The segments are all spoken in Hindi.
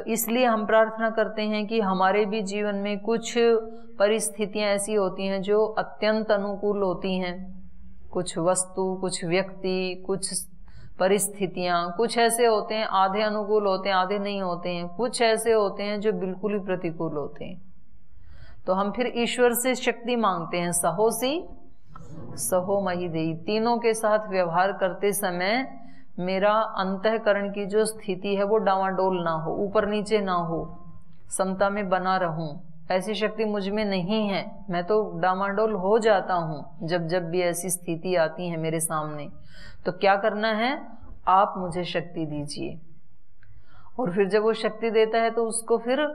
इसलिए हम प्रार्थना करते हैं कि हमारे भी जीवन में कुछ परिस्थितियां ऐसी होती हैं जो अत्यंत अनुकूल होती हैं, कुछ वस्तु, कुछ व्यक्ति, कुछ परिस्थितियां, कुछ ऐसे होते हैं आधे अनुकूल होते हैं, आधे नहीं होते हैं, कुछ ऐसे होते हैं जो बिल्कुल ही प्रतिकूल होते हैं। तो हम फिर ईश्वर से शक्ति मांगते हैं, सहोसी सहो मही देई। तीनों के साथ व्यवहार करते समय मेरा अंतःकरण की जो स्थिति है वो डावाडोल ना हो, ऊपर नीचे ना हो, समता में बना रहूं, ऐसी शक्ति मुझ में नहीं है। मैं तो डामाडोल हो जाता हूं जब जब भी ऐसी स्थिति आती है मेरे सामने। तो क्या करना है, आप मुझे शक्ति दीजिए। और फिर जब वो शक्ति देता है तो उसको फिर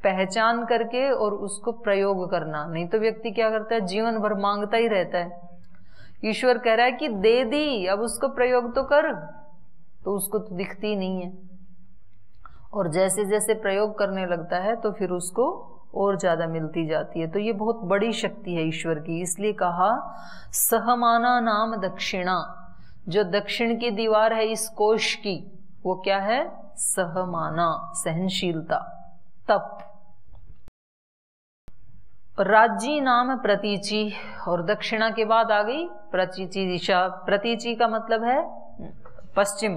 पहचान करके और उसको प्रयोग करना। नहीं तो व्यक्ति क्या करता है, जीवन भर मांगता ही रहता है। ईश्वर कह रहा है कि दे दी, अब उसको प्रयोग तो कर, तो उसको तो दिखती नहीं है। और जैसे जैसे प्रयोग करने लगता है तो फिर उसको और ज्यादा मिलती जाती है। तो ये बहुत बड़ी शक्ति है ईश्वर की। इसलिए कहा सहमाना नाम दक्षिणा, जो दक्षिण की दीवार है इस कोश की, वो क्या है, सहमाना, सहनशीलता, तप। राज्य नाम प्रतीचि, और दक्षिणा के बाद आ गई प्रतीचि दिशा। प्रतीचि का मतलब है पश्चिम।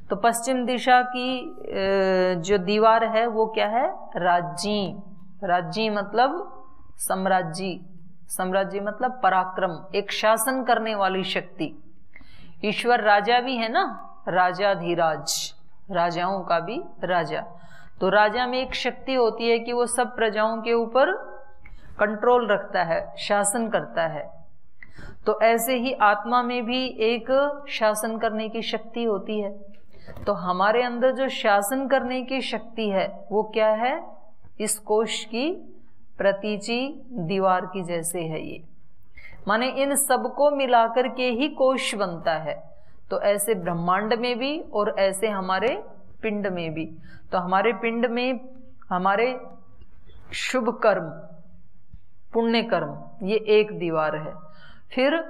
तो पश्चिम दिशा की जो दीवार है वो क्या है, राज्य। राज्य मतलब साम्राज्य, साम्राज्य मतलब पराक्रम, एक शासन करने वाली शक्ति। ईश्वर राजा भी है ना, राजाधिराज, राजाओं का भी राजा। तो राजा में एक शक्ति होती है कि वो सब प्रजाओं के ऊपर कंट्रोल रखता है, शासन करता है। तो ऐसे ही आत्मा में भी एक शासन करने की शक्ति होती है। तो हमारे अंदर जो शासन करने की शक्ति है वो क्या है, इस कोश की प्रतीचि दीवार की जैसे है ये। माने इन सबको मिलाकर के ही कोश बनता है। तो ऐसे ब्रह्मांड में भी और ऐसे हमारे पिंड में भी। तो हमारे पिंड में हमारे शुभ कर्म, पुण्य कर्म, ये एक दीवार है। फिर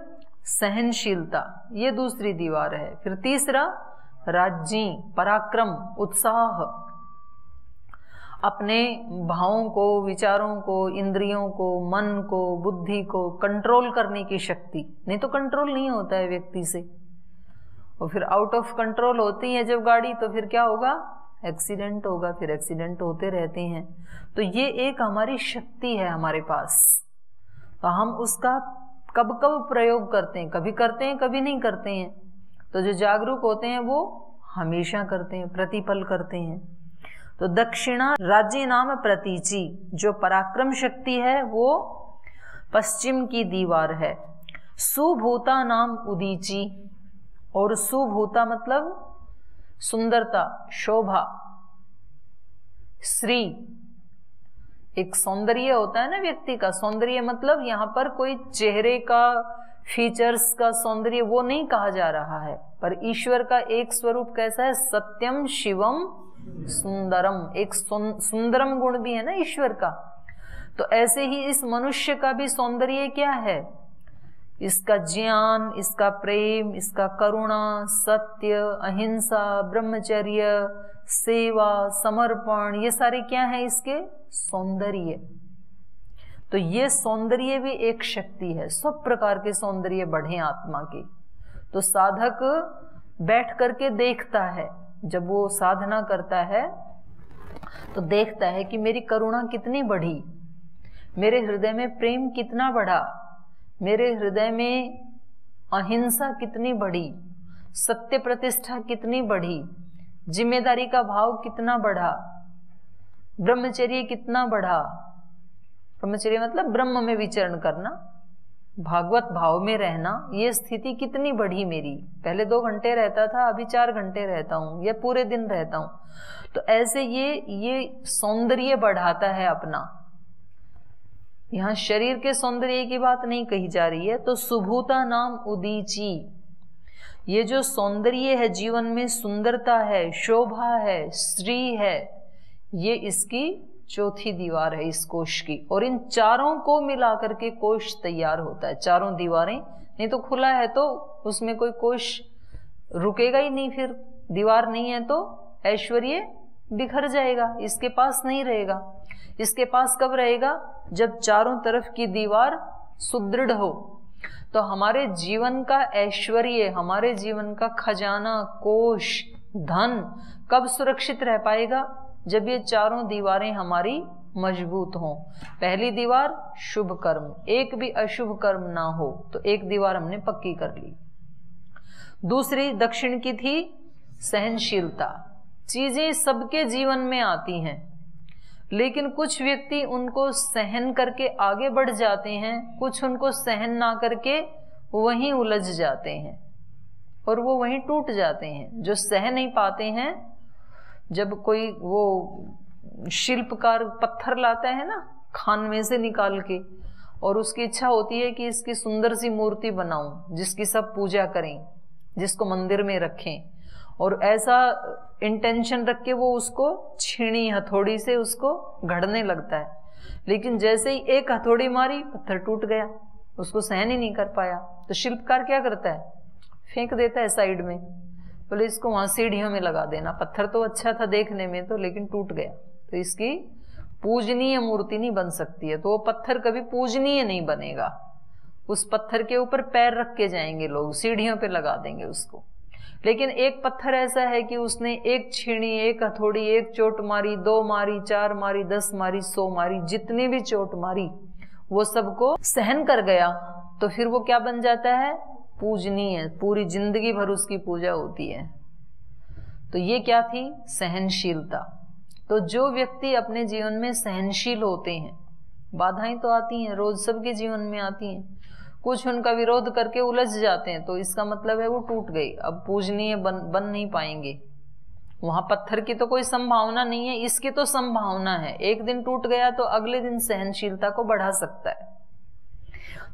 सहनशीलता, ये दूसरी दीवार है। फिर तीसरा राज्य, पराक्रम, उत्साह, अपने भावों को, विचारों को, इंद्रियों को, मन को, बुद्धि को कंट्रोल करने की शक्ति। नहीं तो कंट्रोल नहीं होता है व्यक्ति से। और फिर आउट ऑफ कंट्रोल होती है जब गाड़ी, तो फिर क्या होगा, एक्सीडेंट होगा। फिर एक्सीडेंट होते रहते हैं। तो ये एक हमारी शक्ति है हमारे पास। तो हम उसका कब कब प्रयोग करते हैं, कभी करते हैं कभी नहीं करते हैं। तो जो जागरूक होते हैं वो हमेशा करते हैं, प्रतिपल करते हैं। तो दक्षिणा राज्य नाम प्रतीचि, जो पराक्रम शक्ति है वो पश्चिम की दीवार है। सुभूता नाम उदीची, और सुभूता मतलब सुंदरता, शोभा, श्री। एक सौंदर्य होता है ना व्यक्ति का, सौंदर्य मतलब यहाँ पर कोई चेहरे का, फीचर्स का सौंदर्य वो नहीं कहा जा रहा है। पर ईश्वर का एक स्वरूप कैसा है, सत्यम शिवम सुंदरम। एक सुंदरम गुण भी है ना ईश्वर का। तो ऐसे ही इस मनुष्य का भी सौंदर्य क्या है, इसका ज्ञान, इसका प्रेम, इसका करुणा, सत्य, अहिंसा, ब्रह्मचर्य, सेवा, समर्पण, ये सारे क्या है इसके सौंदर्य। तो ये सौंदर्य भी एक शक्ति है। सब प्रकार के सौंदर्य बढ़े आत्मा के। तो साधक बैठ करके देखता है, जब वो साधना करता है तो देखता है कि मेरी करुणा कितनी बढ़ी, मेरे हृदय में प्रेम कितना बढ़ा, मेरे हृदय में अहिंसा कितनी बढ़ी, सत्य प्रतिष्ठा कितनी बढ़ी, जिम्मेदारी का भाव कितना बढ़ा, ब्रह्मचर्य कितना बढ़ा। ब्रह्मचर्य मतलब ब्रह्म में विचरण करना, भागवत भाव में रहना। ये स्थिति कितनी बढ़ी मेरी। पहले 2 घंटे रहता था, अभी 4 घंटे रहता हूँ, या पूरे दिन रहता हूँ। तो ऐसे ये सौंदर्य बढ़ाता है अपना। यहाँ शरीर के सौंदर्य की बात नहीं कही जा रही है। तो सुभूता नाम उदीची, ये जो सौंदर्य है, जीवन में सुंदरता है, शोभा है, श्री है, ये इसकी चौथी दीवार है इस कोश की। और इन चारों को मिलाकर के कोश तैयार होता है। चारों दीवारें, नहीं तो खुला है तो उसमें कोई कोश रुकेगा ही नहीं। फिर दीवार नहीं है तो ऐश्वर्य बिखर जाएगा, इसके पास नहीं रहेगा। इसके पास कब रहेगा? जब चारों तरफ की दीवार सुदृढ़ हो। तो हमारे जीवन का ऐश्वर्य, हमारे जीवन का खजाना, कोष, धन कब सुरक्षित रह पाएगा? जब ये चारों दीवारें हमारी मजबूत हों। पहली दीवार शुभ कर्म, एक भी अशुभ कर्म ना हो, तो एक दीवार हमने पक्की कर ली। दूसरी दक्षिण की थी सहनशीलता। चीजें सबके जीवन में आती हैं, लेकिन कुछ व्यक्ति उनको सहन करके आगे बढ़ जाते हैं, कुछ उनको सहन ना करके वहीं उलझ जाते हैं और वो वहीं टूट जाते हैं। जो सह नहीं पाते हैं, जब कोई वो शिल्पकार पत्थर लाता है ना खान में से निकाल के, और उसकी इच्छा होती है कि इसकी सुंदर सी मूर्ति बनाऊं जिसकी सब पूजा करें, जिसको मंदिर में रखें, और ऐसा इंटेंशन रख के वो उसको छीनी हथौड़ी से उसको गढ़ने लगता है। लेकिन जैसे ही एक हथौड़ी मारी, पत्थर टूट गया, उसको सहन ही नहीं कर पाया। तो शिल्पकार क्या करता है? फेंक देता है साइड में, बोले इसको वहां सीढ़ियों में लगा देना। पत्थर तो अच्छा था देखने में तो, लेकिन टूट गया, तो इसकी पूजनीय मूर्ति नहीं बन सकती है। तो वो पत्थर कभी पूजनीय नहीं बनेगा। उस पत्थर के ऊपर पैर रख के जाएंगे लोग, सीढ़ियों पे लगा देंगे उसको। लेकिन एक पत्थर ऐसा है कि उसने एक छीनी, एक हथौड़ी, एक चोट मारी, 2 मारी, 4 मारी, 10 मारी, 100 मारी, जितनी भी चोट मारी वो सबको सहन कर गया। तो फिर वो क्या बन जाता है? पूजनीय, पूरी जिंदगी भर उसकी पूजा होती है। तो ये क्या थी? सहनशीलता। तो जो व्यक्ति अपने जीवन में सहनशील होते हैं, बाधाएं तो आती हैं, रोज सबके जीवन में आती हैं, कुछ उनका विरोध करके उलझ जाते हैं, तो इसका मतलब है वो टूट गई, अब पूजनीय बन नहीं पाएंगे। वहां पत्थर की तो कोई संभावना नहीं है, इसकी तो संभावना है। एक दिन टूट गया तो अगले दिन सहनशीलता को बढ़ा सकता है।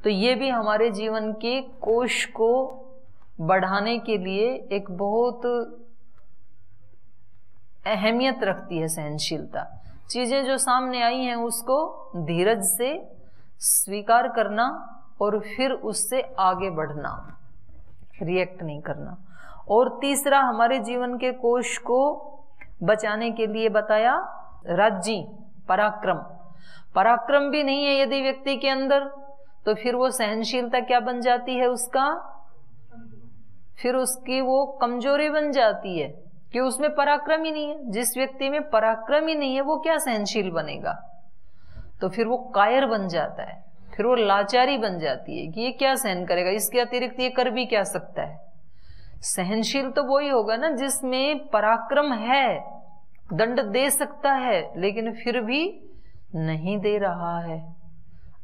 तो ये भी हमारे जीवन के कोष को बढ़ाने के लिए एक बहुत अहमियत रखती है सहनशीलता। चीजें जो सामने आई हैं उसको धीरज से स्वीकार करना और फिर उससे आगे बढ़ना, रिएक्ट नहीं करना। और तीसरा, हमारे जीवन के कोष को बचाने के लिए बताया राज्य, पराक्रम। पराक्रम भी नहीं है यदि व्यक्ति के अंदर, तो फिर वो सहनशीलता क्या बन जाती है उसका? फिर उसकी वो कमजोरी बन जाती है कि उसमें पराक्रम ही नहीं है। जिस व्यक्ति में पराक्रम ही नहीं है वो क्या सहनशील बनेगा? तो फिर वो कायर बन जाता है, फिर वो लाचारी बन जाती है कि ये क्या सहन करेगा, इसके अतिरिक्त ये कर भी क्या सकता है। सहनशील तो वही होगा ना जिसमें पराक्रम है, दंड दे सकता है, लेकिन फिर भी नहीं दे रहा है,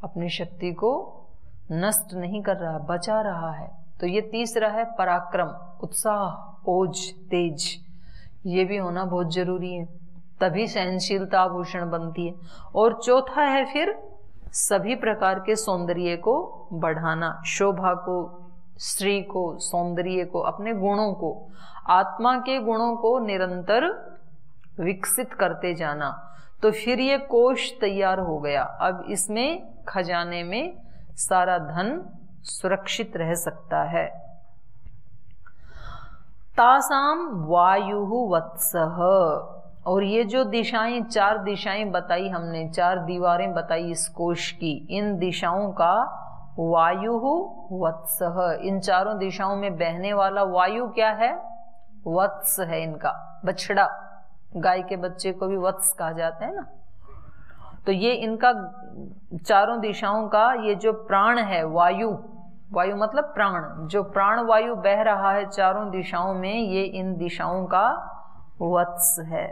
अपनी शक्ति को नष्ट नहीं कर रहा, बचा रहा है। तो ये तीसरा है पराक्रम, उत्साह, ओज, तेज। ये भी होना बहुत जरूरी है, तभी सहनशीलता आभूषण बनती है। और चौथा है फिर सभी प्रकार के सौंदर्य को बढ़ाना, शोभा को, श्री को, सौंदर्य को, अपने गुणों को, आत्मा के गुणों को निरंतर विकसित करते जाना। तो फिर ये कोष तैयार हो गया। अब इसमें खजाने में सारा धन सुरक्षित रह सकता है। तासाम वायु वत्सः। और ये जो दिशाएं, 4 दिशाएं बताई हमने, 4 दीवारें बताई इस कोष की, इन दिशाओं का वायु वत्सः, इन चारों दिशाओं में बहने वाला वायु क्या है? वत्स है इनका, बछड़ा। गाय के बच्चे को भी वत्स कहा जाता है ना। तो ये इनका चारों दिशाओं का ये जो प्राण है, वायु, वायु मतलब प्राण, जो प्राण वायु बह रहा है चारों दिशाओं में, ये इन दिशाओं का वत्स है।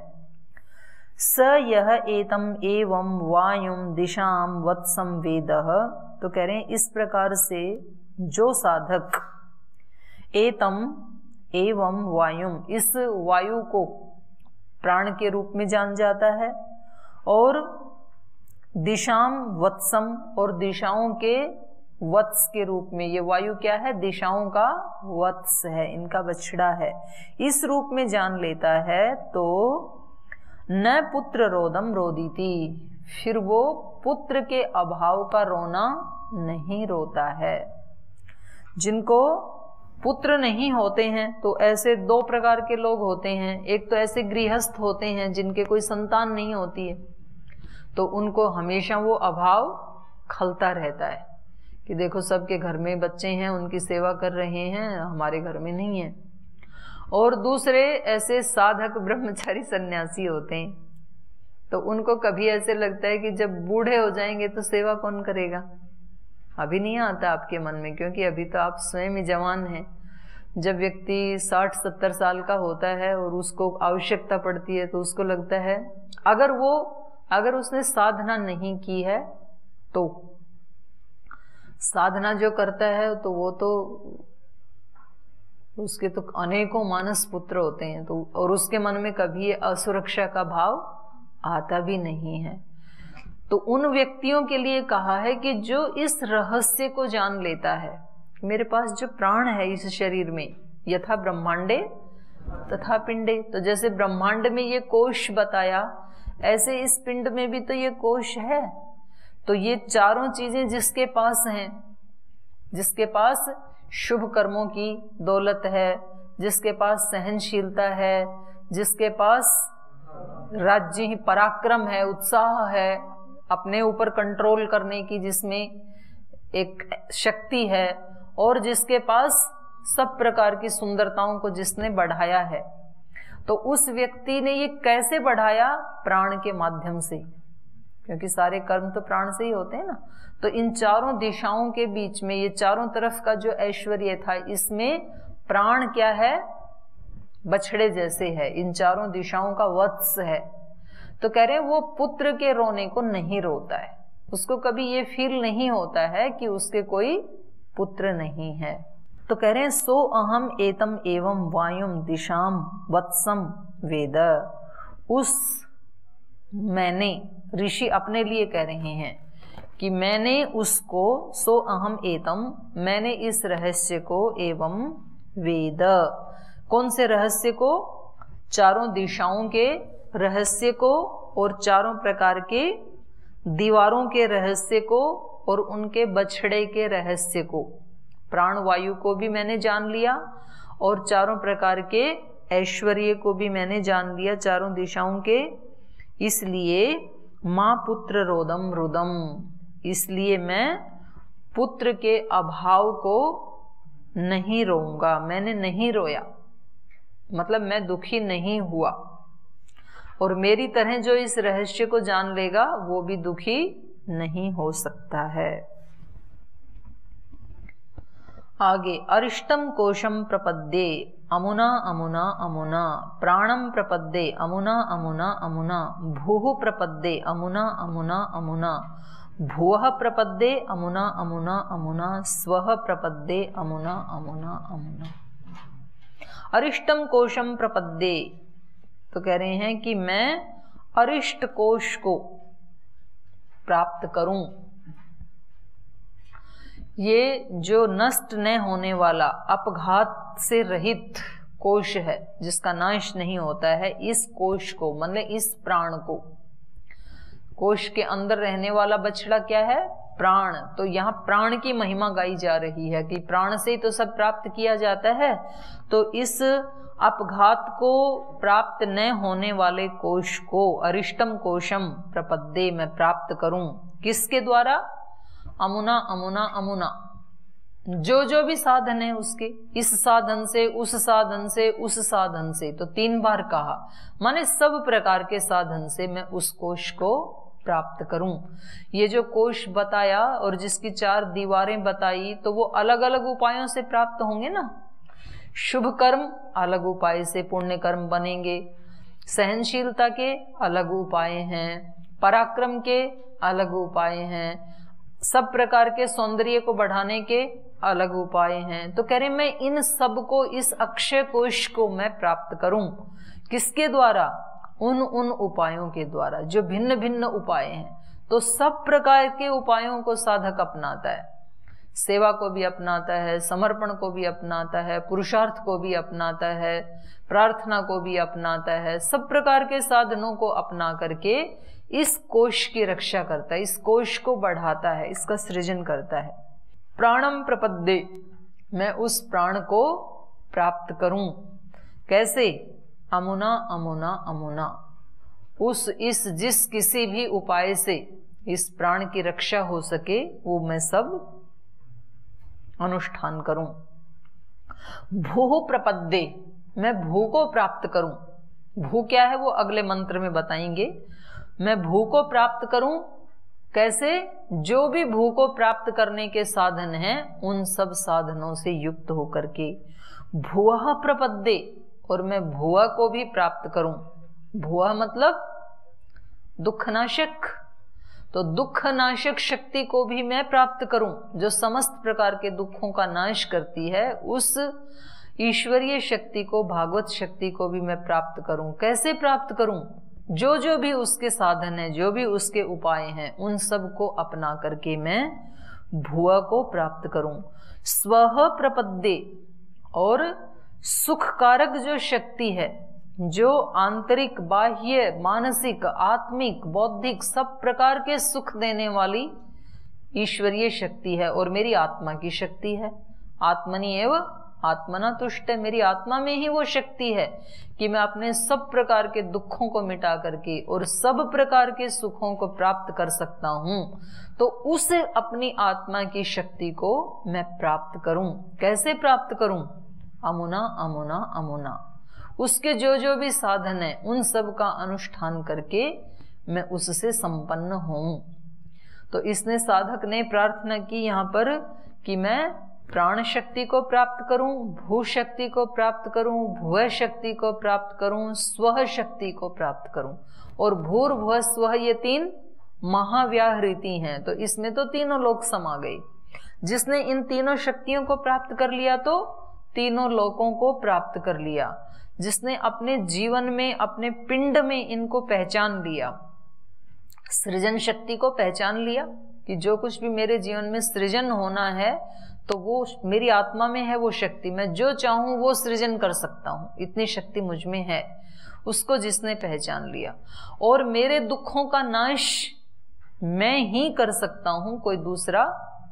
स यह एतम एवं वायुम दिशाम वत्सम वेदः। तो कह रहे हैं इस प्रकार से जो साधक एतम एवं वायुम, इस वायु को प्राण के रूप में जान जाता है, और दिशाम वत्सम, और दिशाओं के वत्स के रूप में, ये वायु क्या है? दिशाओं का वत्स है, इनका बछड़ा है, इस रूप में जान लेता है। तो न पुत्र रोदम रोदीति, फिर वो पुत्र के अभाव का रोना नहीं रोता है। जिनको पुत्र नहीं होते हैं तो ऐसे दो प्रकार के लोग होते हैं। एक तो ऐसे गृहस्थ होते हैं जिनके कोई संतान नहीं होती है, तो उनको हमेशा वो अभाव खलता रहता है कि देखो सबके घर में बच्चे हैं, उनकी सेवा कर रहे हैं, हमारे घर में नहीं है। और दूसरे ऐसे साधक ब्रह्मचारी सन्यासी होते हैं, तो उनको कभी ऐसे लगता है कि जब बूढ़े हो जाएंगे तो सेवा कौन करेगा। अभी नहीं आता आपके मन में, क्योंकि अभी तो आप स्वयं ही जवान हैं। जब व्यक्ति 60-70 साल का होता है और उसको आवश्यकता पड़ती है तो उसको लगता है अगर उसने साधना नहीं की है तो साधना जो करता है तो वो तो उसके तो अनेकों मानस पुत्र होते हैं, तो और उसके मन में कभी असुरक्षा का भाव आता भी नहीं है। तो उन व्यक्तियों के लिए कहा है कि जो इस रहस्य को जान लेता है, मेरे पास जो प्राण है इस शरीर में, यथा ब्रह्मांडे तथा पिंडे, तो जैसे ब्रह्मांड में ये कोश बताया, ऐसे इस पिंड में भी तो ये कोश है। तो ये चारों चीजें जिसके पास हैं, जिसके पास शुभ कर्मों की दौलत है, जिसके पास सहनशीलता है, जिसके पास राज्य पराक्रम है, उत्साह है, अपने ऊपर कंट्रोल करने की जिसमें एक शक्ति है, और जिसके पास सब प्रकार की सुंदरताओं को जिसने बढ़ाया है, तो उस व्यक्ति ने ये कैसे बढ़ाया? प्राण के माध्यम से, क्योंकि सारे कर्म तो प्राण से ही होते हैं ना। तो इन चारों दिशाओं के बीच में ये चारों तरफ का जो ऐश्वर्य था, इसमें प्राण क्या है? बछड़े जैसे है, इन चारों दिशाओं का वत्स है। तो कह रहे हैं वो पुत्र के रोने को नहीं रोता है, उसको कभी ये फील नहीं होता है कि उसके कोई पुत्र नहीं है। तो कह रहे हैं सो अहम एतम एवं वायुम दिशाम वत्सम वेद, उस मैंने, ऋषि अपने लिए कह रहे हैं कि मैंने उसको, सो अहम एतम, मैंने इस रहस्य को, एवं वेद, कौन से रहस्य को? चारों दिशाओं के रहस्य को, और चारों प्रकार के दीवारों के रहस्य को, और उनके बछड़े के रहस्य को, प्राण वायु को भी मैंने जान लिया, और चारों प्रकार के ऐश्वर्य को भी मैंने जान लिया, चारों दिशाओं के। इसलिए माँ पुत्र रोदम रुदम, इसलिए मैं पुत्र के अभाव को नहीं रोऊंगा, मैंने नहीं रोया, मतलब मैं दुखी नहीं हुआ। और मेरी तरह जो इस रहस्य को जान लेगा वो भी दुखी नहीं हो सकता है। आगे, अरिष्टम कोशम प्रपद्ये अमुना अमुना अमुना, प्राणम प्रपद्ये अमुना अमुना अमुना, भूः प्रपद्ये अमुना अमुना अमुना, भुवः प्रपद्ये अमुना अमुना अमुना, स्वः प्रपद्ये अमुना अमुना अमुना। अरिष्टम कोशम प्रपद्ये, तो कह रहे हैं कि मैं अरिष्ट कोश को प्राप्त करूं। ये जो नष्ट न होने वाला, अपघात से रहित कोश है, जिसका नाश नहीं होता है, इस कोश को, मतलब इस प्राण को, कोश के अंदर रहने वाला बछड़ा क्या है? प्राण। तो यहाँ प्राण की महिमा गाई जा रही है कि प्राण से ही तो सब प्राप्त किया जाता है। तो इस अपघात को प्राप्त न होने वाले कोश को, अरिष्टम कोशम प्रपद्ये, मैं प्राप्त करूं। किसके द्वारा? अमुना अमुना अमुना, जो भी साधन है उसके, इस साधन से, उस साधन से, उस साधन से, तो 3 बार कहा, माने सब प्रकार के साधन से मैं उस कोश को प्राप्त करूं। ये जो कोश बताया और जिसकी 4 दीवारें बताई, तो वो अलग अलग उपायों से प्राप्त होंगे ना। शुभ कर्म अलग उपाय से पुण्य कर्म बनेंगे, सहनशीलता के अलग उपाय हैं, पराक्रम के अलग उपाय हैं, सब प्रकार के सौंदर्य को बढ़ाने के अलग उपाय हैं। तो कह रहे मैं इन सब को, इस अक्षय कोश को मैं प्राप्त करूं। किसके द्वारा? उन उपायों के द्वारा, जो भिन्न भिन्न उपाय हैं। तो सब प्रकार के उपायों को साधक अपनाता है, सेवा को भी अपनाता है, समर्पण को भी अपनाता है, पुरुषार्थ को भी अपनाता है, प्रार्थना को भी अपनाता है, सब प्रकार के साधनों को अपना करके इस कोश की रक्षा करता है, इस कोश को बढ़ाता है, इसका सृजन करता है। प्राणम प्रपद्ये, मैं उस प्राण को प्राप्त करूं। कैसे? अमुना अमुना अमुना, इस जिस किसी भी उपाय से इस प्राण की रक्षा हो सके वो मैं सब अनुष्ठान करूं। भू प्रपद्ये, मैं भू को प्राप्त करूं। भू क्या है वो अगले मंत्र में बताएंगे। मैं भू को प्राप्त करूं कैसे? जो भी भू को प्राप्त करने के साधन हैं उन सब साधनों से युक्त होकर के भुवः प्रपद्ये, और मैं भुआ को भी प्राप्त करूं। भुआ मतलब दुखनाशक, तो दुखनाशक शक्ति को भी मैं प्राप्त करूं, जो समस्त प्रकार के दुखों का नाश करती है। उस ईश्वरीय शक्ति को, भागवत शक्ति को भी मैं प्राप्त करूं। कैसे प्राप्त करूं? जो जो भी उसके साधन है, जो भी उसके उपाय हैं, उन सब को अपना करके मैं भुआ को प्राप्त करूं। स्वः प्रपद्ये, और सुखकारक जो शक्ति है, जो आंतरिक, बाह्य, मानसिक, आत्मिक, बौद्धिक सब प्रकार के सुख देने वाली ईश्वरीय शक्ति है और मेरी आत्मा की शक्ति है। आत्मनि एव आत्मना तुष्ट है, मेरी आत्मा में ही वो शक्ति है कि मैं अपने सब प्रकार के दुखों को मिटा करके और सब प्रकार के सुखों को प्राप्त कर सकता हूं। तो उस अपनी आत्मा की शक्ति को मैं प्राप्त करूं। कैसे प्राप्त करूं? अमुना अमुना अमुना, उसके जो जो भी साधन है उन सब का अनुष्ठान करके मैं उससे संपन्न हूं। तो इसने, साधक ने प्रार्थना की यहाँ पर कि मैं प्राण शक्ति को प्राप्त करूं, भू शक्ति को प्राप्त करूं, भुव शक्ति को प्राप्त करूं, स्व शक्ति को प्राप्त करूं। और भूर्भुव स्व ये तीन महाव्याहृति हैं, तो इसमें तो तीनों लोक समा गए। जिसने इन तीनों शक्तियों को प्राप्त कर लिया तो तीनों लोकों को प्राप्त कर लिया। जिसने अपने जीवन में, अपने पिंड में इनको पहचान लिया, सृजन शक्ति को पहचान लिया कि जो कुछ भी मेरे जीवन में सृजन होना है तो वो मेरी आत्मा में है, वो शक्ति मैं जो चाहूं वो सृजन कर सकता हूं, इतनी शक्ति मुझ में है, उसको जिसने पहचान लिया। और मेरे दुखों का नाश मैं ही कर सकता हूं, कोई दूसरा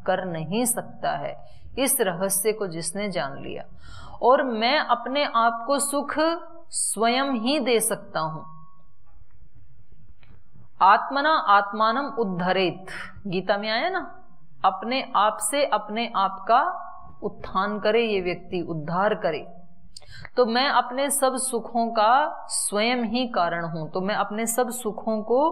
कर नहीं सकता है, इस रहस्य को जिसने जान लिया। और मैं अपने आप को सुख स्वयं ही दे सकता हूं। आत्मना आत्मानम उद्धरेत, गीता में आया ना, अपने आप से अपने आप का उत्थान करे ये व्यक्ति, उद्धार करे। तो मैं अपने सब सुखों का स्वयं ही कारण हूं, तो मैं अपने सब सुखों को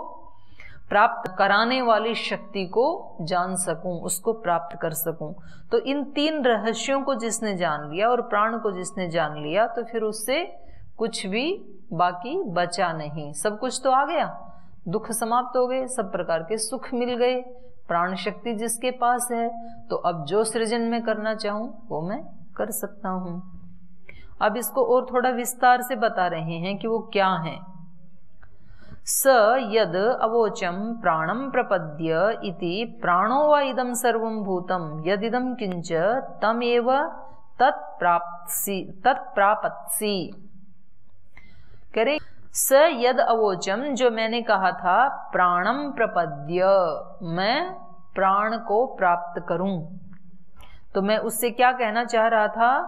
प्राप्त कराने वाली शक्ति को जान सकूं, उसको प्राप्त कर सकूं। तो इन तीन रहस्यों को जिसने जान लिया और प्राण को जिसने जान लिया, तो फिर उससे कुछ भी बाकी बचा नहीं। सब कुछ तो आ गया, दुख समाप्त हो गए, सब प्रकार के सुख मिल गए। प्राण शक्ति जिसके पास है, तो अब जो सृजन में करना चाहूं वो मैं कर सकता हूं। अब इसको और थोड़ा विस्तार से बता रहे हैं कि वो क्या है। स यद अवोचम प्राणम प्रपद्य इति प्राणो वा इदं सर्वं भूतम यदिदं किंच तमेव तत्प्रापत्सि। करे स यद अवोचम, जो मैंने कहा था, प्राणम प्रपद्य, मैं प्राण को प्राप्त करूं। तो मैं उससे क्या कहना चाह रहा था?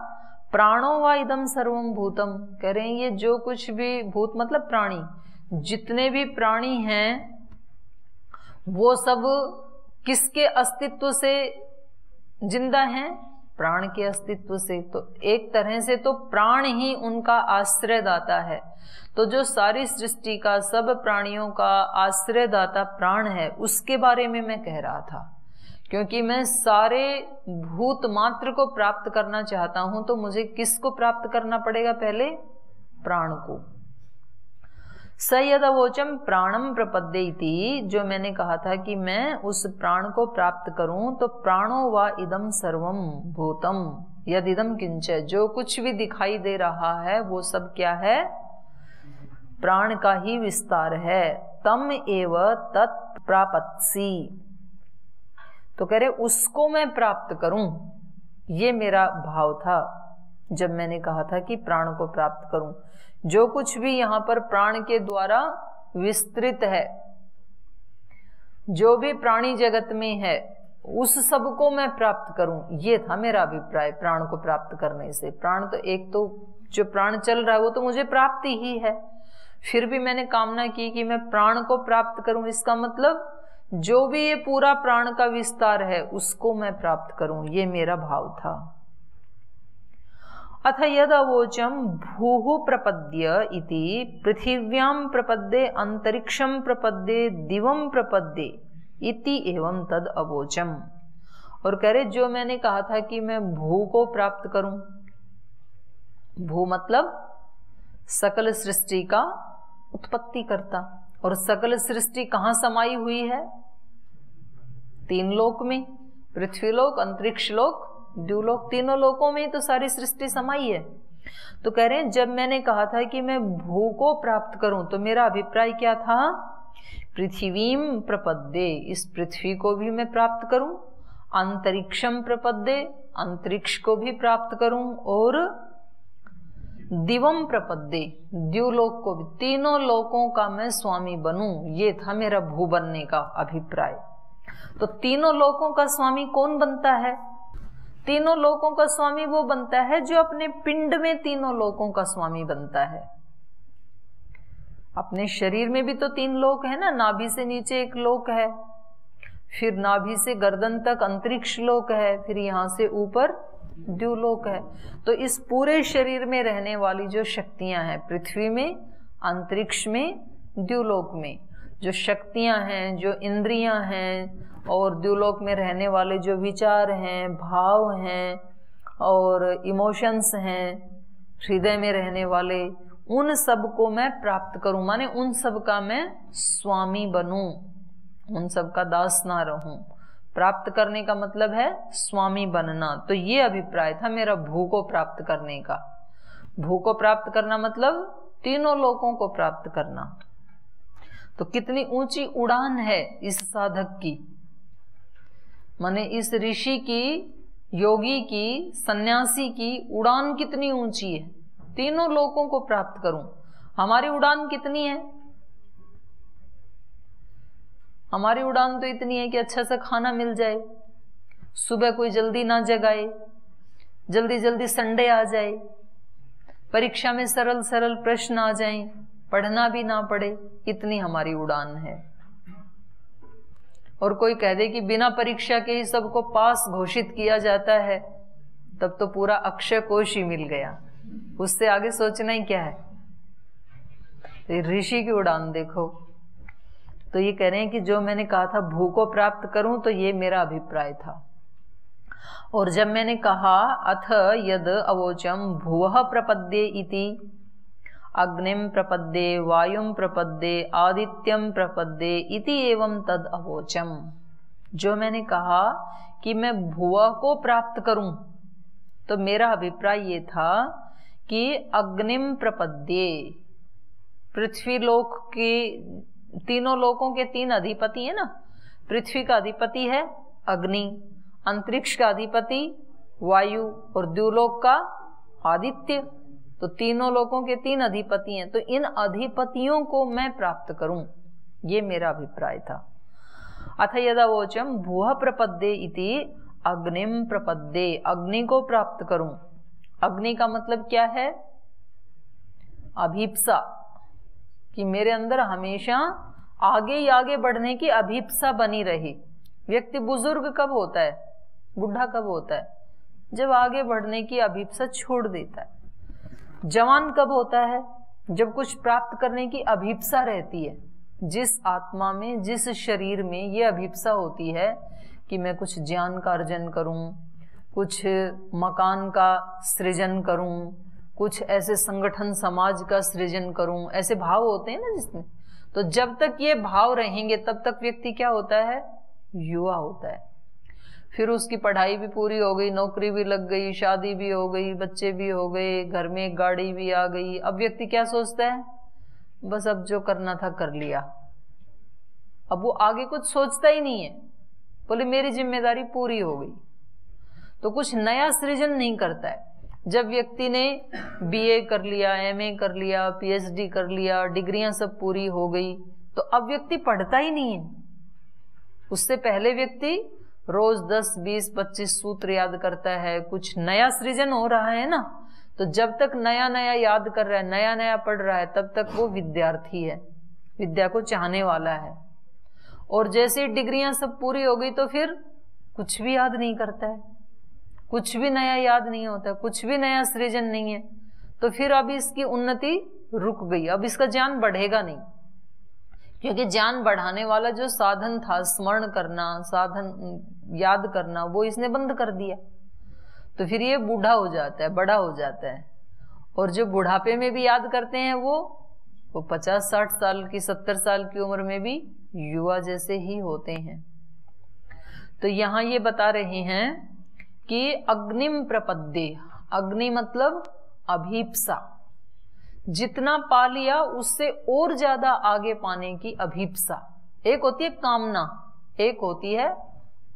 प्राणो वा इदं सर्वं भूतम, कह रहे हैं ये जो कुछ भी, भूत मतलब प्राणी, जितने भी प्राणी हैं वो सब किसके अस्तित्व से जिंदा हैं? प्राण के अस्तित्व से। तो एक तरह से तो प्राण ही उनका आश्रयदाता है। तो जो सारी सृष्टि का, सब प्राणियों का आश्रयदाता प्राण है, उसके बारे में मैं कह रहा था। क्योंकि मैं सारे भूत मात्र को प्राप्त करना चाहता हूं, तो मुझे किसको प्राप्त करना पड़ेगा? पहले प्राण को। स यदवोचम प्राणम प्रपद्येति, जो मैंने कहा था कि मैं उस प्राण को प्राप्त करूं, तो प्राणो वा इदं सर्वं भूतम यदिदं किंच, जो कुछ भी दिखाई दे रहा है वो सब क्या है? प्राण का ही विस्तार है। तम एव तत्प्रापत्सि, तो कह रहे उसको मैं प्राप्त करूं, ये मेरा भाव था जब मैंने कहा था कि प्राण को प्राप्त करूं। जो कुछ भी यहां पर प्राण के द्वारा विस्तृत है, जो भी प्राणी जगत में है, उस सब को मैं प्राप्त करूं, ये था मेरा अभिप्राय प्राण को प्राप्त करने से। प्राण तो एक तो जो प्राण चल रहा है वो तो मुझे प्राप्ति ही है, फिर भी मैंने कामना की कि मैं प्राण को प्राप्त करूं, इसका मतलब जो भी ये पूरा प्राण का विस्तार है उसको मैं प्राप्त करूं, ये मेरा भाव था। अथ यद अवोचम भूः प्रपद्य इति पृथिव्यां प्रपद्ये अंतरिक्षं प्रपद्ये दिवं प्रपद्ये इति एवं तद अवोचम। और कह रहे जो मैंने कहा था कि मैं भू को प्राप्त करूं, भू मतलब सकल सृष्टि का उत्पत्ति करता, और सकल सृष्टि कहां समाई हुई है? तीन लोक में, पृथ्वी लोक, अंतरिक्ष लोक, द्युलोक, तीनों लोकों में तो सारी सृष्टि समाई है। तो कह रहे हैं जब मैंने कहा था कि मैं भू को प्राप्त करूं तो मेरा अभिप्राय क्या था? पृथ्वीं प्रपद्ये, इस पृथ्वी को भी मैं प्राप्त करूं, अंतरिक्षम प्रपद्ये, अंतरिक्ष को भी प्राप्त करूं, और दिवम प्रपद्ये, द्युलोक को भी, तीनों लोकों का मैं स्वामी बनूं, ये था मेरा भू बनने का अभिप्राय। तो तीनों लोकों का स्वामी कौन बनता है? तीनों लोकों का स्वामी वो बनता है जो अपने पिंड में तीनों लोकों का स्वामी बनता है। अपने शरीर में भी तो तीन लोक है ना, नाभि से नीचे एक लोक है, फिर नाभि से गर्दन तक अंतरिक्ष लोक है, फिर यहां से ऊपर द्युलोक है। तो इस पूरे शरीर में रहने वाली जो शक्तियां हैं, पृथ्वी में, अंतरिक्ष में, द्युलोक में जो शक्तियां हैं, जो इंद्रियां हैं, और द्युलोक में रहने वाले जो विचार हैं, भाव हैं और इमोशंस हैं, हृदय में रहने वाले, उन सब को मैं प्राप्त करूं, माने उन सब का मैं स्वामी बनूं, उन सब का दास ना रहूं। प्राप्त करने का मतलब है स्वामी बनना। तो ये अभिप्राय था मेरा भू को प्राप्त करने का। भू को प्राप्त करना मतलब तीनों लोकों को प्राप्त करना। तो कितनी ऊंची उड़ान है इस साधक की, माने इस ऋषि की, योगी की, सन्यासी की उड़ान कितनी ऊंची है, तीनों लोकों को प्राप्त करूं। हमारी उड़ान कितनी है? हमारी उड़ान तो इतनी है कि अच्छा सा खाना मिल जाए, सुबह कोई जल्दी ना जगाए, जल्दी जल्दी संडे आ जाए, परीक्षा में सरल सरल प्रश्न आ जाएं, पढ़ना भी ना पड़े, इतनी हमारी उड़ान है। और कोई कह दे कि बिना परीक्षा के ही सबको पास घोषित किया जाता है, तब तो पूरा अक्षय कोश ही मिल गया, उससे आगे सोचना ही क्या है। तो ऋषि की उड़ान देखो। तो ये कह रहे हैं कि जो मैंने कहा था भू को प्राप्त करूं, तो ये मेरा अभिप्राय था। और जब मैंने कहा अथ यद अवोचम भुवः प्रपद्ये इति अग्निम प्रपद्ये वायुम प्रपद्ये आदित्यम प्रपद्ये इति एवं तद अवोचम, जो मैंने कहा कि मैं भुवः को प्राप्त करूं, तो मेरा अभिप्राय ये था कि अग्निम प्रपद्ये, पृथ्वी लोक के, तीनों लोकों के तीन अधिपति है ना, पृथ्वी का अधिपति है अग्नि, अंतरिक्ष का अधिपति वायु, और द्युलोक का आदित्य। तो तीनों लोकों के तीन अधिपति हैं, तो इन अधिपतियों को मैं प्राप्त करूं, ये मेरा अभिप्राय था। अथ यदवोचम भुवः प्रपद्ये इति अग्निम प्रपद्ये, अग्नि को प्राप्त करूं। अग्नि का मतलब क्या है? अभीप्सा, कि मेरे अंदर हमेशा आगे ही आगे बढ़ने की अभीप्सा बनी रही। व्यक्ति बुजुर्ग कब होता है, बुढ़ा कब होता है? जब आगे बढ़ने की अभीप्सा छोड़ देता है। जवान कब होता है? जब कुछ प्राप्त करने की अभीप्सा रहती है। जिस आत्मा में, जिस शरीर में ये अभीप्सा होती है कि मैं कुछ ज्ञान का अर्जन करूं, कुछ मकान का सृजन करूं, कुछ ऐसे संगठन समाज का सृजन करूं, ऐसे भाव होते हैं ना जिसमें, तो जब तक ये भाव रहेंगे तब तक व्यक्ति क्या होता है? युवा होता है। फिर उसकी पढ़ाई भी पूरी हो गई, नौकरी भी लग गई, शादी भी हो गई, बच्चे भी हो गए, घर में गाड़ी भी आ गई। अब व्यक्ति क्या सोचता है? बस अब जो करना था कर लिया। अब वो आगे कुछ सोचता ही नहीं है, बोले मेरी जिम्मेदारी पूरी हो गई, तो कुछ नया सृजन नहीं करता है। जब व्यक्ति ने बीए कर लिया, एमए कर लिया, पीएचडी कर लिया, डिग्रियां सब पूरी हो गई, तो अब व्यक्ति पढ़ता ही नहीं है। उससे पहले व्यक्ति रोज 10, 20, 25 सूत्र याद करता है, कुछ नया सृजन हो रहा है ना, तो जब तक नया नया याद कर रहा है, नया नया पढ़ रहा है, तब तक वो विद्यार्थी है, विद्या को चाहने वाला है। और जैसे डिग्रियां सब पूरी हो गई तो फिर कुछ भी याद नहीं करता है, कुछ भी नया याद नहीं होता, कुछ भी नया सृजन नहीं है, तो फिर अब इसकी उन्नति रुक गई, अब इसका ज्ञान बढ़ेगा नहीं, क्योंकि ज्ञान बढ़ाने वाला जो साधन था, स्मरण करना, साधन याद करना, वो इसने बंद कर दिया। तो फिर ये बूढ़ा हो जाता है, बड़ा हो जाता है। और जो बुढ़ापे में भी याद करते हैं वो 50-60 साल की, 70 साल की उम्र में भी युवा जैसे ही होते हैं। तो यहाँ ये बता रहे हैं कि अग्निम प्रपद्ये, अग्नि मतलब अभीप्सा, जितना पा लिया उससे और ज्यादा आगे पाने की अभीप्सा। एक होती है कामना, एक होती है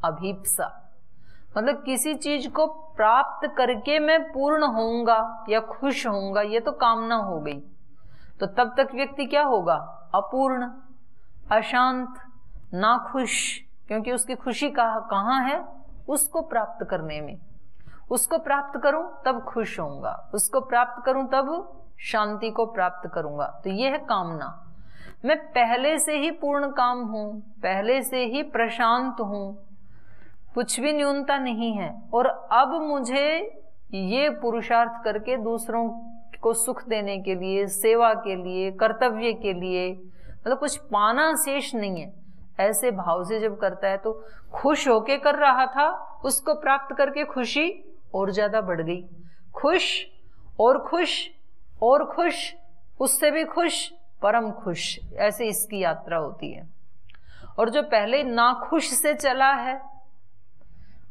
अभीप्सा, मतलब किसी चीज को प्राप्त करके मैं पूर्ण होऊंगा या खुश होऊंगा, ये तो कामना हो गई। तो तब तक व्यक्ति क्या होगा? अपूर्ण, अशांत, नाखुश, क्योंकि उसकी खुशी कहाँ है? उसको प्राप्त करने में। उसको प्राप्त करूं तब खुश होऊंगा, उसको प्राप्त करूं तब शांति को प्राप्त करूंगा। तो ये है कामना। मैं पहले से ही पूर्ण काम हूं, पहले से ही प्रशांत हूं, कुछ भी न्यूनता नहीं है, और अब मुझे ये पुरुषार्थ करके दूसरों को सुख देने के लिए, सेवा के लिए, कर्तव्य के लिए, मतलब कुछ पाना शेष नहीं है, ऐसे भाव से जब करता है तो खुश होके कर रहा था, उसको प्राप्त करके खुशी और ज्यादा बढ़ गई। खुश और खुश और खुश, उससे भी खुश, परम खुश, ऐसे इसकी यात्रा होती है। और जो पहले नाखुश से चला है,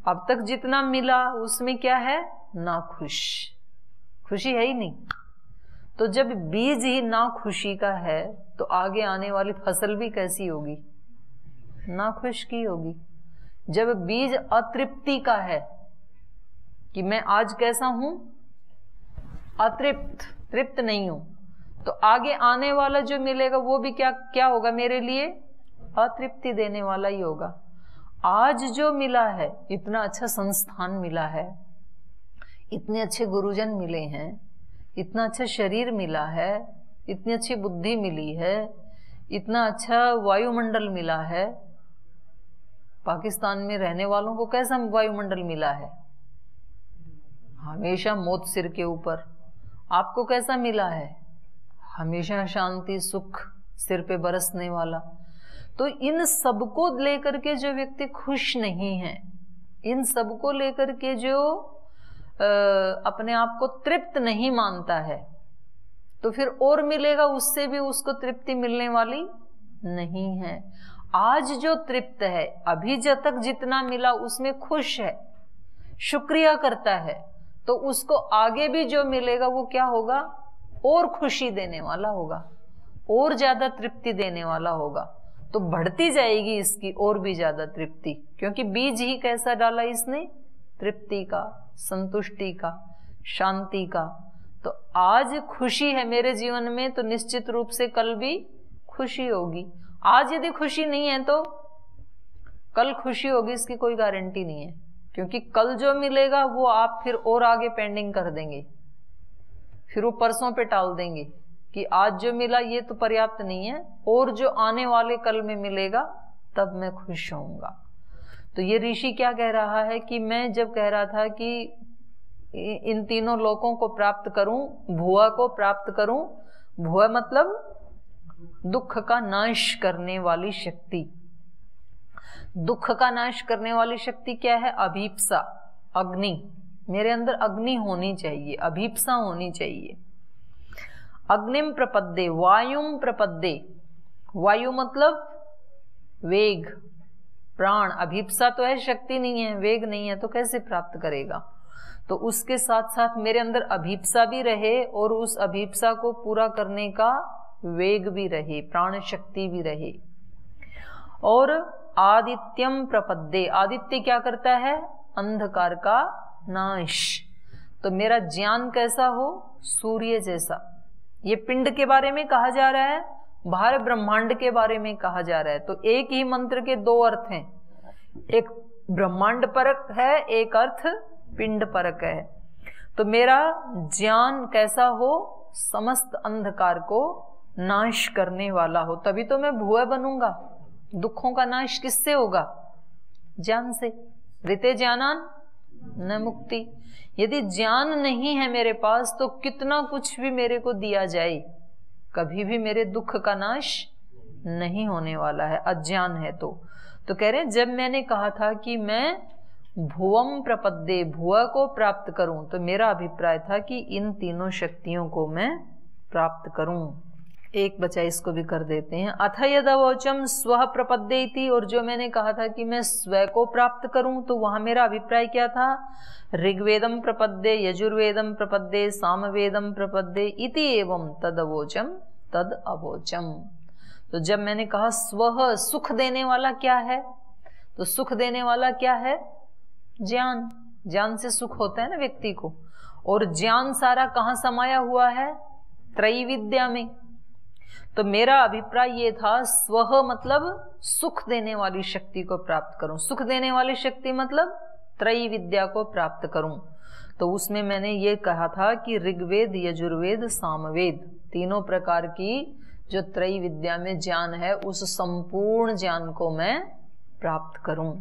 अब तक जितना मिला उसमें क्या है? नाखुश, खुशी है ही नहीं। तो जब बीज ही नाखुशी का है तो आगे आने वाली फसल भी कैसी होगी? नाखुश की होगी। जब बीज अतृप्ति का है कि मैं आज कैसा हूं? अतृप्त, तृप्त नहीं हूं, तो आगे आने वाला जो मिलेगा वो भी क्या होगा मेरे लिए? अतृप्ति देने वाला ही होगा। आज जो मिला है, इतना अच्छा संस्थान मिला है, इतने अच्छे गुरुजन मिले हैं, इतना अच्छा शरीर मिला है, इतनी अच्छी बुद्धि मिली है, इतना अच्छा वायुमंडल मिला है। पाकिस्तान में रहने वालों को कैसा वायुमंडल मिला है? हमेशा मौत सिर के ऊपर। आपको कैसा मिला है? हमेशा शांति, सुख सिर पे बरसने वाला। तो इन सबको लेकर के जो व्यक्ति खुश नहीं है, इन सबको लेकर के जो अपने आप को तृप्त नहीं मानता है, तो फिर और मिलेगा उससे भी उसको तृप्ति मिलने वाली नहीं है। आज जो तृप्त है, अभी जब तक जितना मिला उसमें खुश है, शुक्रिया करता है, तो उसको आगे भी जो मिलेगा वो क्या होगा? और खुशी देने वाला होगा, और ज्यादा तृप्ति देने वाला होगा। तो बढ़ती जाएगी इसकी और भी ज्यादा तृप्ति, क्योंकि बीज ही कैसा डाला इसने? तृप्ति का, संतुष्टि का, शांति का। तो आज खुशी है मेरे जीवन में, तो निश्चित रूप से कल भी खुशी होगी। आज यदि खुशी नहीं है तो कल खुशी होगी, इसकी कोई गारंटी नहीं है, क्योंकि कल जो मिलेगा वो आप फिर और आगे पेंडिंग कर देंगे, फिर वो परसों पे टाल देंगे कि आज जो मिला ये तो पर्याप्त नहीं है, और जो आने वाले कल में मिलेगा तब मैं खुश होऊंगा। तो ये ऋषि क्या कह रहा है कि मैं जब कह रहा था कि इन तीनों लोकों को प्राप्त करूं, भुआ को प्राप्त करूं, भुआ मतलब दुख का नाश करने वाली शक्ति। दुख का नाश करने वाली शक्ति क्या है? अभीप्सा, अग्नि। मेरे अंदर अग्नि होनी चाहिए, अभीप्सा होनी चाहिए। अग्निम प्रपद्ये, वायुम प्रपद्ये। वायु मतलब वेग, प्राण। अभीप्सा तो है, शक्ति नहीं है, वेग नहीं है, तो कैसे प्राप्त करेगा? तो उसके साथ साथ मेरे अंदर अभीप्सा भी रहे, और उस अभीप्सा को पूरा करने का वेग भी रहे, प्राण शक्ति भी रहे। और आदित्यम प्रपद्ये। आदित्य क्या करता है? अंधकार का नाश। तो मेरा ज्ञान कैसा हो? सूर्य जैसा। ये पिंड के बारे में कहा जा रहा है, बाहर ब्रह्मांड के बारे में कहा जा रहा है। तो एक ही मंत्र के दो अर्थ हैं। एक ब्रह्मांड परक है, एक अर्थ पिंड परक है। तो मेरा ज्ञान कैसा हो, समस्त अंधकार को नाश करने वाला हो, तभी तो मैं भुआ बनूंगा। दुखों का नाश किससे होगा? ज्ञान से। ऋते ज्ञानान न मुक्ति। यदि ज्ञान नहीं है मेरे पास तो कितना कुछ भी मेरे को दिया जाए, कभी भी मेरे दुख का नाश नहीं होने वाला है, अज्ञान है। तो कह रहे हैं जब मैंने कहा था कि मैं भुवम प्रपद्ये, भुआ को प्राप्त करूं, तो मेरा अभिप्राय था कि इन तीनों शक्तियों को मैं प्राप्त करूं। एक बचा, इसको भी कर देते हैं। अथ यदवोचम स्व प्रपद्येति, और जो मैंने कहा था कि मैं स्व को प्राप्त करूं, तो वहां मेरा अभिप्राय क्या था? ऋग्वेदम प्रपद्ये, यजुर्वेदम प्रपद्ये, सामवेदम प्रपद्ये इति एवं तदवोचम तद अवोचम। तो जब मैंने कहा स्व, सुख देने वाला क्या है, तो सुख देने वाला क्या है? ज्ञान। ज्ञान से सुख होता है ना व्यक्ति को, और ज्ञान सारा कहां समाया हुआ है? त्रैविद्या में। तो मेरा अभिप्राय ये था स्व मतलब सुख देने वाली शक्ति को प्राप्त करूं, सुख देने वाली शक्ति मतलब त्रैविद्या को प्राप्त करूं। तो उसमें मैंने ये कहा था कि ऋग्वेद, यजुर्वेद, सामवेद, तीनों प्रकार की जो त्रैविद्या में ज्ञान है, उस संपूर्ण ज्ञान को मैं प्राप्त करूं।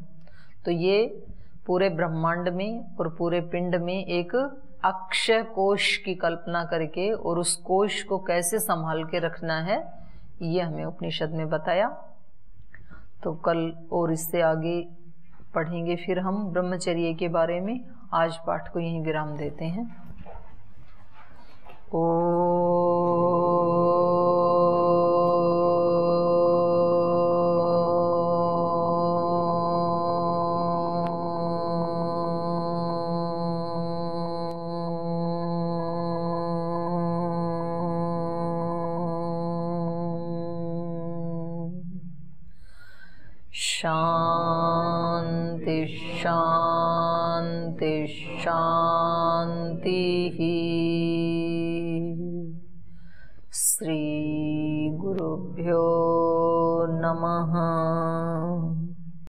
तो ये पूरे ब्रह्मांड में और पूरे पिंड में एक अक्षय कोश की कल्पना करके, और उस कोश को कैसे संभाल के रखना है, ये हमें उपनिषद में बताया। तो कल और इससे आगे पढ़ेंगे फिर हम ब्रह्मचर्य के बारे में। आज पाठ को यहीं विराम देते हैं। शांति शांति शांति। श्री गुरुभ्यो नमः।